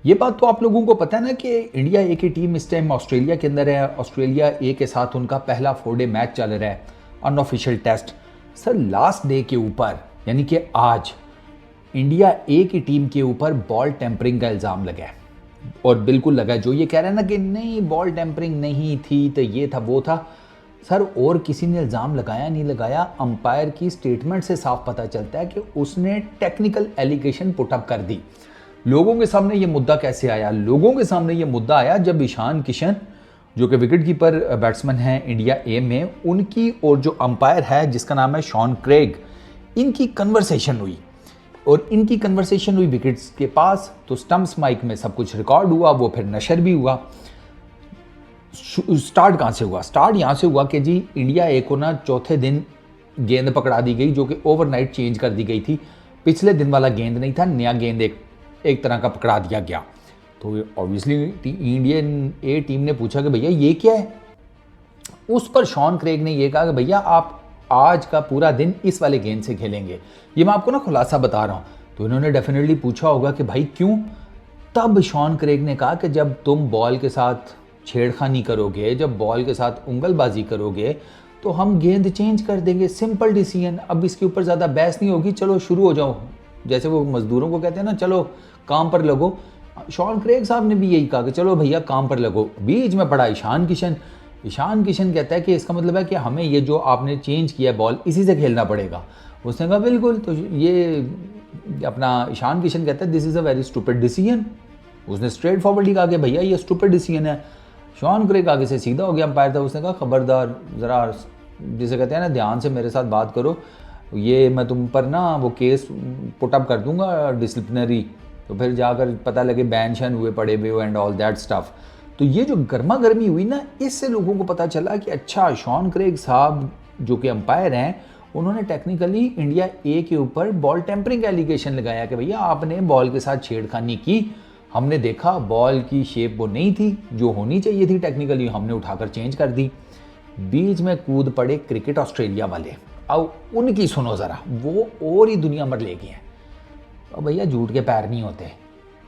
ये बात तो आप लोगों को पता है ना कि इंडिया ए की टीम इस टाइम ऑस्ट्रेलिया के अंदर है। ऑस्ट्रेलिया ए के साथ उनका पहला 4 डे मैच चल रहा है, unofficial test. Sir last day के ऊपर यानी कि आज इंडिया ए की टीम के ऊपर बॉल टेम्परिंग का इल्ज़ाम लगा है, और बिल्कुल लगा है। जो ये कह रहा है ना कि नहीं बॉल टेम्परिंग नहीं थी तो ये था वो था, सर और किसी ने इल्ज़ाम लगाया नहीं लगाया, अंपायर की स्टेटमेंट से साफ पता चलता है कि उसने टेक्निकल एलिगेशन पुटअप कर दी। लोगों के सामने ये मुद्दा कैसे आया? लोगों के सामने ये मुद्दा आया जब ईशान किशन जो कि विकेट कीपर बैट्समैन हैं इंडिया ए में, उनकी और जो अंपायर है जिसका नाम है शॉन क्रेग, इनकी कन्वर्सेशन हुई। और इनकी कन्वर्सेशन हुई विकेट्स के पास, तो स्टम्प्स माइक में सब कुछ रिकॉर्ड हुआ, वो फिर नशर भी हुआ। स्टार्ट कहाँ से हुआ? स्टार्ट यहाँ से हुआ कि जी इंडिया ए को ना चौथे दिन गेंद पकड़ा दी गई, जो कि ओवरनाइट चेंज कर दी गई थी। पिछले दिन वाला गेंद नहीं था, नया गेंद एक तरह का पकड़ा दिया गया। तो ऑब्वियसली इंडियन ए टीम ने पूछा कि भैया ये क्या है? उस पर शॉन क्रेग ने ये कहा कि भैया आप आज का पूरा दिन इस वाले गेंद से खेलेंगे। ये मैं आपको ना खुलासा बता रहा हूँ। तो इन्होंने डेफिनेटली पूछा होगा कि भाई क्यों? तब शॉन क्रेग ने कहा कि जब तुम बॉल के साथ छेड़खानी करोगे, जब बॉल के साथ उंगलबाजी करोगे, तो हम गेंद चेंज कर देंगे। सिंपल डिसीजन, अब इसके ऊपर ज़्यादा बहस नहीं होगी, चलो शुरू हो जाओ। जैसे वो मजदूरों को कहते हैं ना, चलो काम पर लगो। शॉन क्रेग साहब ने भी यही कहा कि चलो भैया काम पर लगो। बीच में पड़ा ईशान किशन। ईशान किशन कहता है कि इसका मतलब है कि हमें ये जो आपने चेंज किया बॉल, इसी से खेलना पड़ेगा। उसने कहा बिल्कुल। तो ये अपना ईशान किशन कहता है this is a very stupid decision. उसने स्ट्रेट फॉरवर्ड ही कहा कि भैया ये स्टूपिड डिसीजन है। शॉन क्रेग आगे से सीधा हो गया अंपायर था। उसने कहा खबरदार, ज़रा जिसे कहते हैं ना ध्यान से मेरे साथ बात करो, ये मैं तुम पर ना वो केस पुटअप कर दूंगा डिसिप्लिनरी। तो फिर जाकर पता लगे बैन शैन हुए पड़े हुए एंड ऑल दैट स्टफ। तो ये जो गर्मा गर्मी हुई ना, इससे लोगों को पता चला कि अच्छा शॉन क्रेग साहब जो कि अंपायर हैं, उन्होंने टेक्निकली इंडिया ए के ऊपर बॉल टेम्परिंग का एलिगेशन लगाया कि भैया आपने बॉल के साथ छेड़खानी की। हमने देखा बॉल की शेप वो नहीं थी जो होनी चाहिए थी, टेक्निकली हमने उठाकर चेंज कर दी। बीच में कूद पड़े क्रिकेट ऑस्ट्रेलिया वाले। अब उनकी सुनो ज़रा, वो और ही दुनिया भर ले गए हैं। अब भैया झूठ के पैर नहीं होते,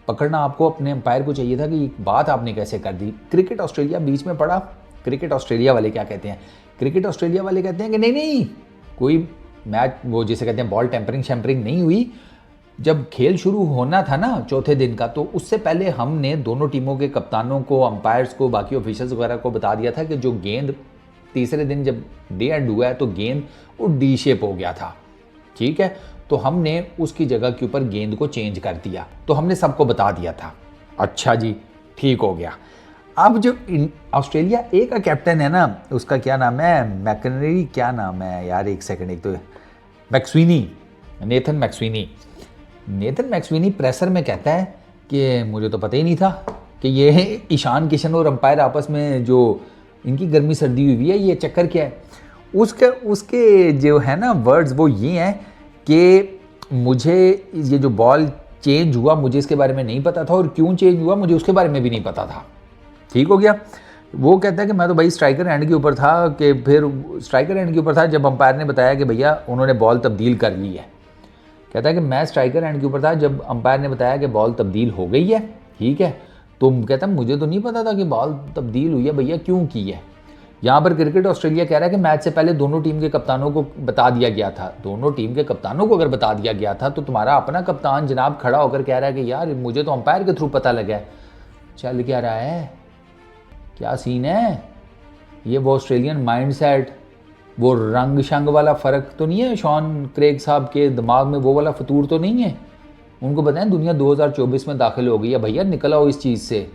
पकड़ना आपको अपने अंपायर को चाहिए था कि बात आपने कैसे कर दी। क्रिकेट ऑस्ट्रेलिया बीच में पड़ा। क्रिकेट ऑस्ट्रेलिया वाले क्या कहते हैं? क्रिकेट ऑस्ट्रेलिया वाले कहते हैं कि नहीं नहीं, कोई मैच वो जिसे कहते हैं बॉल टेम्परिंग शैम्परिंग नहीं हुई। जब खेल शुरू होना था ना चौथे दिन का, तो उससे पहले हमने दोनों टीमों के कप्तानों को, अंपायर्स को, बाकी ऑफिशियल्स वगैरह को बता दिया था कि जो गेंद तीसरे दिन जब डे एंड हुआ है तो गेंद वो डी शेप हो गया था, ठीक है। तो हमने उसकी जगह के ऊपर गेंद को चेंज कर दिया, तो हमने सबको बता दिया था। अच्छा जी, ठीक हो गया। अब जो ऑस्ट्रेलिया ए का कैप्टन है ना, उसका क्या नाम है? मैकनरी, क्या नाम है यार, एक सेकंड, एक तो McSweeney, Nathan McSweeney. Nathan McSweeney pressure में कहता है कि मुझे तो पता ही नहीं था कि ये ईशान किशन और अंपायर आपस में जो इनकी गर्मी सर्दी हुई है, ये चक्कर क्या है। उसके जो है ना वर्ड्स वो ये हैं कि मुझे ये जो बॉल चेंज हुआ, मुझे इसके बारे में नहीं पता था, और क्यों चेंज हुआ मुझे उसके बारे में भी नहीं पता था। ठीक हो गया। वो कहता है कि मैं तो भाई स्ट्राइकर एंड के ऊपर था, कि फिर स्ट्राइकर एंड के ऊपर था जब अंपायर ने बताया कि भैया उन्होंने बॉल तब्दील कर ली है। कहता है कि मैं स्ट्राइकर एंड के ऊपर था जब अंपायर ने बताया कि बॉल तब्दील हो गई है, ठीक है। तो कहता है मुझे तो नहीं पता था कि बॉल तब्दील हुई है, भैया क्यों की है। यहाँ पर क्रिकेट ऑस्ट्रेलिया कह रहा है कि मैच से पहले दोनों टीम के कप्तानों को बता दिया गया था। दोनों टीम के कप्तानों को अगर बता दिया गया था तो तुम्हारा अपना कप्तान जनाब खड़ा होकर कह रहा है कि यार मुझे तो अंपायर के थ्रू पता लगा है। चल क्या रहा है, क्या सीन है? ये वो ऑस्ट्रेलियन माइंडसेट, वो रंग शंग वाला फ़र्क तो नहीं है शॉन क्रेग साहब के दिमाग में, वो वाला फतूर तो नहीं है। उनको बताएं दुनिया 2024 में दाखिल हो गई है, भैया निकल आओ इस चीज़ से।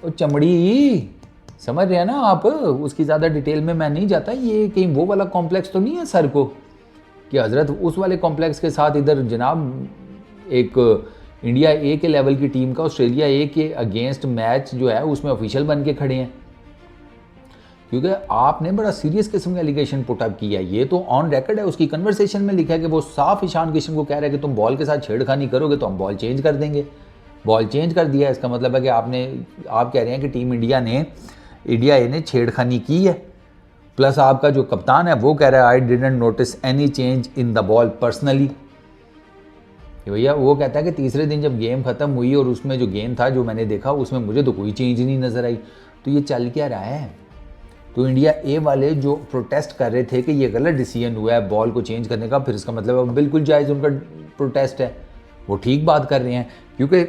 वो चमड़ी समझ रहे हैं ना आप, उसकी ज़्यादा डिटेल में मैं नहीं जाता। ये कहीं वो वाला कॉम्प्लेक्स तो नहीं है सर को कि हज़रत उस वाले कॉम्प्लेक्स के साथ इधर जनाब एक इंडिया ए के लेवल की टीम का ऑस्ट्रेलिया ए के अगेंस्ट मैच जो है उसमें ऑफिशियल बन के खड़े हैं, क्योंकि आपने बड़ा सीरियस किस्म का एलिगेशन पुटअप किया है। ये तो ऑन रिकॉर्ड है, उसकी कन्वर्सेशन में लिखा है कि वो साफ ईशान किशन को कह रहा है कि तुम बॉल के साथ छेड़खानी करोगे तो हम बॉल चेंज कर देंगे। बॉल चेंज कर दिया, इसका मतलब है कि आप कह रहे हैं कि टीम इंडिया ए ने छेड़खानी की है। प्लस आपका जो कप्तान है वो कह रहा है I didn't notice any change in the ball personally. कि भैया वो कहता है कि तीसरे दिन जब गेम ख़त्म हुई और उसमें जो गेम था जो मैंने देखा उसमें मुझे तो कोई चेंज नहीं नज़र आई। तो ये चल क्या रहा है? तो इंडिया ए वाले जो प्रोटेस्ट कर रहे थे कि ये गलत डिसीजन हुआ है बॉल को चेंज करने का, फिर इसका मतलब बिल्कुल जायज़ उनका प्रोटेस्ट है, वो ठीक बात कर रहे हैं। क्योंकि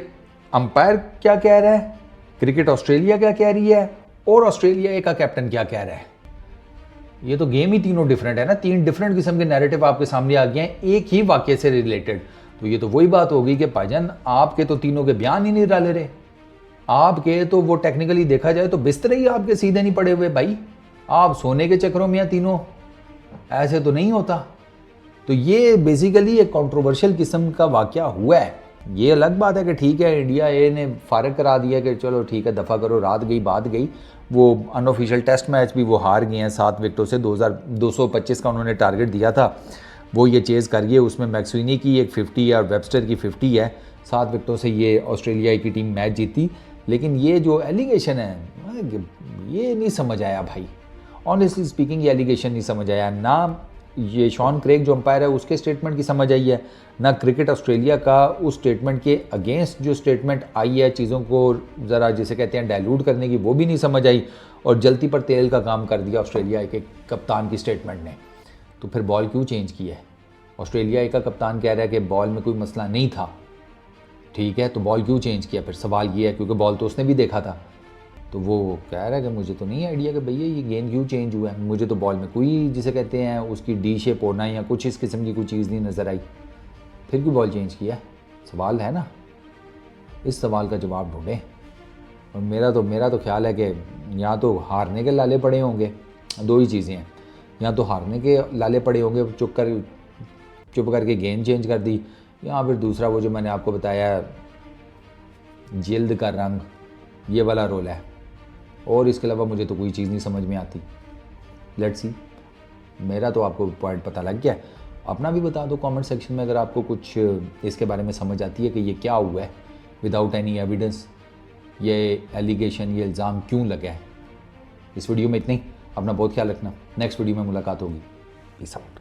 अंपायर क्या कह रहा है, क्रिकेट ऑस्ट्रेलिया क्या कह रही है और ऑस्ट्रेलिया ए का कैप्टन क्या कह रहा है, ये तो गेम ही तीनों डिफरेंट है ना। 3 डिफरेंट किस्म के नैरेटिव आपके सामने आ गए हैं एक ही वाक्य से रिलेटेड। तो ये तो वही बात होगी कि भाईजान आपके तो तीनों के बयान ही नहीं डाले रहे, आपके तो वो टेक्निकली देखा जाए तो बिस्तर ही आपके सीधे नहीं पड़े हुए भाई, आप सोने के चक्करों में या तीनों, ऐसे तो नहीं होता। तो ये बेसिकली एक कंट्रोवर्शियल किस्म का वाकया हुआ है। ये अलग बात है कि ठीक है इंडिया ए ने फारग करा दिया कि चलो ठीक है दफ़ा करो, रात गई बात गई। वो अनऑफिशियल टेस्ट मैच भी वो हार गए हैं 7 विकेटों से, 225 का उन्होंने टारगेट दिया था, वो ये चेज़ करिए। उसमें मैक्सविनी की एक 50 है और वेबस्टर की 50 है, 7 विकेटों से ये ऑस्ट्रेलिया की टीम मैच जीती। लेकिन ये जो एलिगेशन है ये नहीं समझ आया भाई, ऑनेस्टली स्पीकिंग ये एलिगेशन नहीं समझ आया। ना ये शॉन क्रेग जो अंपायर है उसके स्टेटमेंट की समझ आई है, ना क्रिकेट ऑस्ट्रेलिया का उस स्टेटमेंट के अगेंस्ट जो स्टेटमेंट आई है चीज़ों को ज़रा जिसे कहते हैं डाइल्यूट करने की, वो भी नहीं समझ आई। और जल्दी पर तेल का काम कर दिया ऑस्ट्रेलिया के कप्तान की स्टेटमेंट ने। तो फिर बॉल क्यों चेंज किया है? ऑस्ट्रेलिया का कप्तान कह रहा है कि बॉल में कोई मसला नहीं था, ठीक है, तो बॉल क्यों चेंज किया? फिर सवाल ये है क्योंकि बॉल तो उसने भी देखा था। तो वो कह रहा है कि मुझे तो नहीं आइडिया कि भैया ये गेंद क्यों चेंज हुआ है, मुझे तो बॉल में कोई जिसे कहते हैं उसकी डी शेप होना या कुछ इस किस्म की कोई चीज़ नहीं नज़र आई, फिर क्यों बॉल चेंज किया? सवाल है ना, इस सवाल का जवाब ढूंढें। और मेरा तो ख्याल है कि या तो हारने के लाले पड़े होंगे, 2 ही चीज़ें हैं, या तो हारने के लाले पड़े होंगे चुप करके गेंद चेंज कर दी, या फिर दूसरा वो जो मैंने आपको बताया जिल्द का रंग, ये वाला रोल है। और इसके अलावा मुझे तो कोई चीज़ नहीं समझ में आती। लेट्स सी, मेरा तो आपको पॉइंट पता लग गया, अपना भी बता दो कमेंट सेक्शन में अगर आपको कुछ इसके बारे में समझ आती है कि ये क्या हुआ है विदाउट एनी एविडेंस, ये एलिगेशन, ये इल्ज़ाम क्यों लगा है। इस वीडियो में इतना ही, अपना बहुत ख्याल रखना, नेक्स्ट वीडियो में मुलाकात होगी, पीस आउट।